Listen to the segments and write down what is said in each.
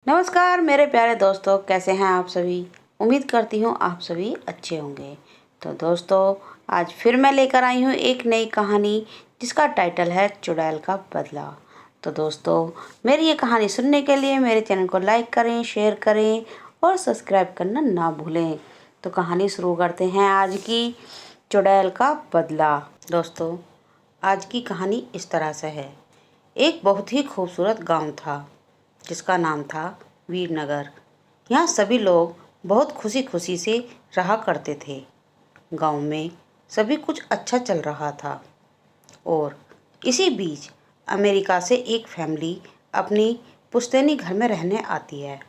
नमस्कार मेरे प्यारे दोस्तों, कैसे हैं आप सभी। उम्मीद करती हूँ आप सभी अच्छे होंगे। तो दोस्तों, आज फिर मैं लेकर आई हूँ एक नई कहानी जिसका टाइटल है चुड़ैल का बदला। तो दोस्तों, मेरी ये कहानी सुनने के लिए मेरे चैनल को लाइक करें, शेयर करें और सब्सक्राइब करना ना भूलें। तो कहानी शुरू करते हैं आज की, चुड़ैल का बदला। दोस्तों, आज की कहानी इस तरह से है। एक बहुत ही खूबसूरत गांव था जिसका नाम था वीरनगर। यहाँ सभी लोग बहुत खुशी खुशी से रहा करते थे। गांव में सभी कुछ अच्छा चल रहा था और इसी बीच अमेरिका से एक फैमिली अपनी पुश्तैनी घर में रहने आती है।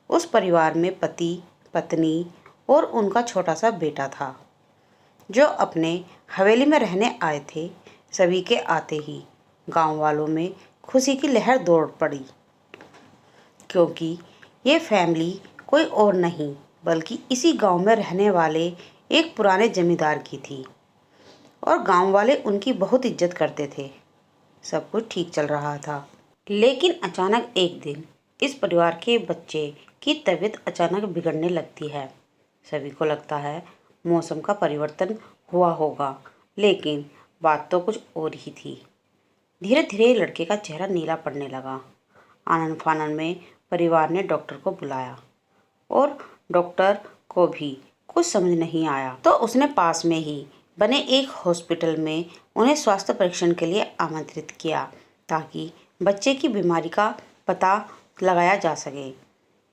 उस परिवार में पति, पत्नी और उनका छोटा सा बेटा था जो अपने हवेली में रहने आए थे। सभी के आते ही गांव वालों में खुशी की लहर दौड़ पड़ी, क्योंकि ये फैमिली कोई और नहीं बल्कि इसी गांव में रहने वाले एक पुराने जमींदार की थी और गांव वाले उनकी बहुत इज्जत करते थे। सब कुछ ठीक चल रहा था, लेकिन अचानक एक दिन इस परिवार के बच्चे की तबीयत अचानक बिगड़ने लगती है। सभी को लगता है मौसम का परिवर्तन हुआ होगा, लेकिन बात तो कुछ और ही थी। धीरे धीरे लड़के का चेहरा नीला पड़ने लगा। आनन फानन में परिवार ने डॉक्टर को बुलाया और डॉक्टर को भी कुछ समझ नहीं आया, तो उसने पास में ही बने एक हॉस्पिटल में उन्हें स्वास्थ्य परीक्षण के लिए आमंत्रित किया ताकि बच्चे की बीमारी का पता लगाया जा सके।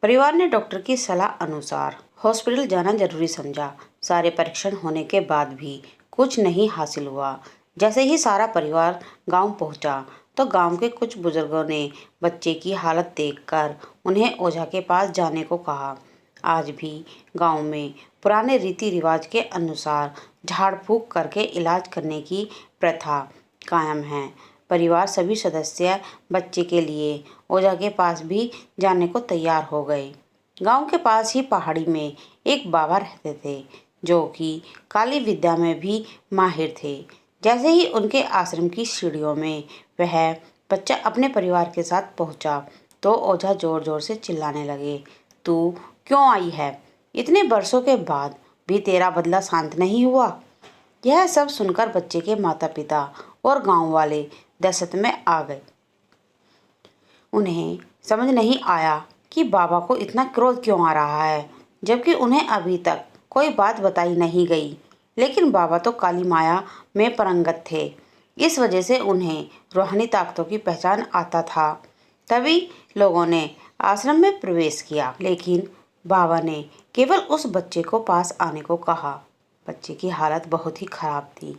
परिवार ने डॉक्टर की सलाह अनुसार हॉस्पिटल जाना जरूरी समझा। सारे परीक्षण होने के बाद भी कुछ नहीं हासिल हुआ। जैसे ही सारा परिवार गांव पहुंचा तो गांव के कुछ बुजुर्गों ने बच्चे की हालत देखकर उन्हें ओझा के पास जाने को कहा। आज भी गांव में पुराने रीति रिवाज के अनुसार झाड़ फूक करके इलाज करने की प्रथा कायम है। परिवार सभी सदस्य बच्चे के लिए ओझा के पास भी जाने को तैयार हो गए। गांव के पास ही पहाड़ी में एक बाबा रहते थे जो कि काली विद्या में भी माहिर थे। जैसे ही उनके आश्रम की सीढ़ियों में वह बच्चा अपने परिवार के साथ पहुंचा तो ओझा जोर जोर से चिल्लाने लगे, तू क्यों आई है? इतने वर्षों के बाद भी तेरा बदला शांत नहीं हुआ। यह सब सुनकर बच्चे के माता पिता और गांव वाले दहशत में आ गए। उन्हें समझ नहीं आया कि बाबा को इतना क्रोध क्यों आ रहा है, जबकि उन्हें अभी तक कोई बात बताई नहीं गई। लेकिन बाबा तो काली माया में पारंगत थे, इस वजह से उन्हें रूहानी ताकतों की पहचान आता था। तभी लोगों ने आश्रम में प्रवेश किया, लेकिन बाबा ने केवल उस बच्चे को पास आने को कहा। बच्चे की हालत बहुत ही खराब थी।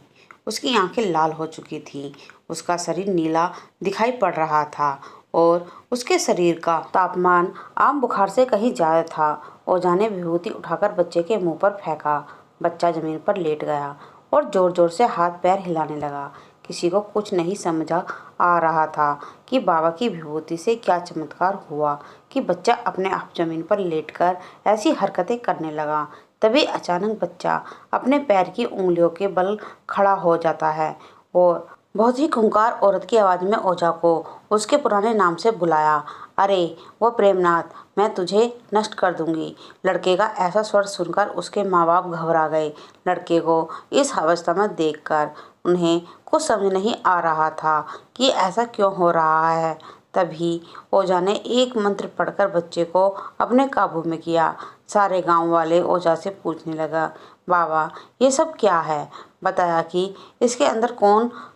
उसकी आंखें लाल हो चुकी थीं, उसका शरीर नीला दिखाई पड़ रहा था और उसके शरीर का तापमान आम बुखार से कहीं ज़्यादा था। ओझा ने विभूति उठाकर बच्चे के मुंह पर फेंका। बच्चा जमीन पर लेट गया और जोर जोर से हाथ पैर हिलाने लगा। किसी को कुछ नहीं समझ आ रहा था कि बाबा की विभूति से क्या चमत्कार हुआ कि बच्चा अपने आप जमीन पर लेटकर ऐसी हरकतें करने लगा। तभी अचानक बच्चा अपने पैर की उंगलियों के बल खड़ा हो जाता है और बहुत ही खूंखार औरत की आवाज़ में ओझा को उसके पुराने नाम से बुलाया, अरे वो प्रेमनाथ, मैं तुझे नष्ट कर दूंगी। लड़के का ऐसा स्वर सुनकर उसके माँ बाप घबरा गए। लड़के को इस अवस्था में देखकर उन्हें कुछ समझ नहीं आ रहा था कि ऐसा क्यों हो रहा है। तभी ओझा ने एक मंत्र पढ़कर बच्चे को अपने काबू में किया। सारे गांव वाले ओझा से पूछने लगा, बाबा ये सब क्या है? बताया कि इसके अंदर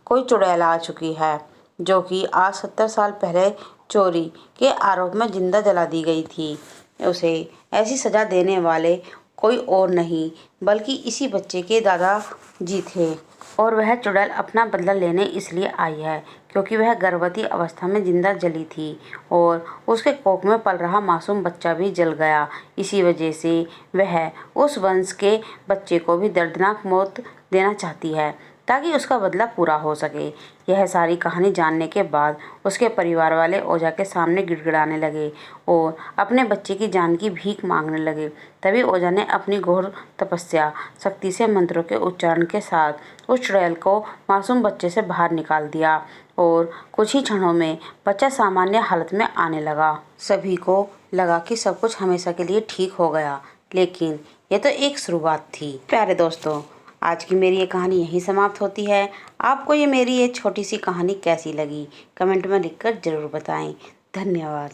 कोई चुड़ैल आ चुकी है जो कि आज 70 साल पहले चोरी के आरोप में जिंदा जला दी गई थी। उसे ऐसी सजा देने वाले कोई और नहीं बल्कि इसी बच्चे के दादाजी थे और वह चुड़ैल अपना बदला लेने इसलिए आई है क्योंकि वह गर्भवती अवस्था में जिंदा जली थी और उसके कोख में पल रहा मासूम बच्चा भी जल गया। इसी वजह से वह उस वंश के बच्चे को भी दर्दनाक मौत देना चाहती है ताकि उसका बदला पूरा हो सके। यह सारी कहानी जानने के बाद उसके परिवार वाले ओझा के सामने गिड़गिड़ाने लगे और अपने बच्चे की जान की भीख मांगने लगे। तभी ओझा ने अपनी घोर तपस्या शक्ति से मंत्रों के उच्चारण के साथ उस चुड़ैल को मासूम बच्चे से बाहर निकाल दिया और कुछ ही क्षणों में बच्चा सामान्य हालत में आने लगा। सभी को लगा कि सब कुछ हमेशा के लिए ठीक हो गया, लेकिन ये तो एक शुरुआत थी। प्यारे दोस्तों, आज की मेरी ये कहानी यहीं समाप्त होती है। आपको ये मेरी ये छोटी सी कहानी कैसी लगी, कमेंट में लिखकर ज़रूर बताएं। धन्यवाद।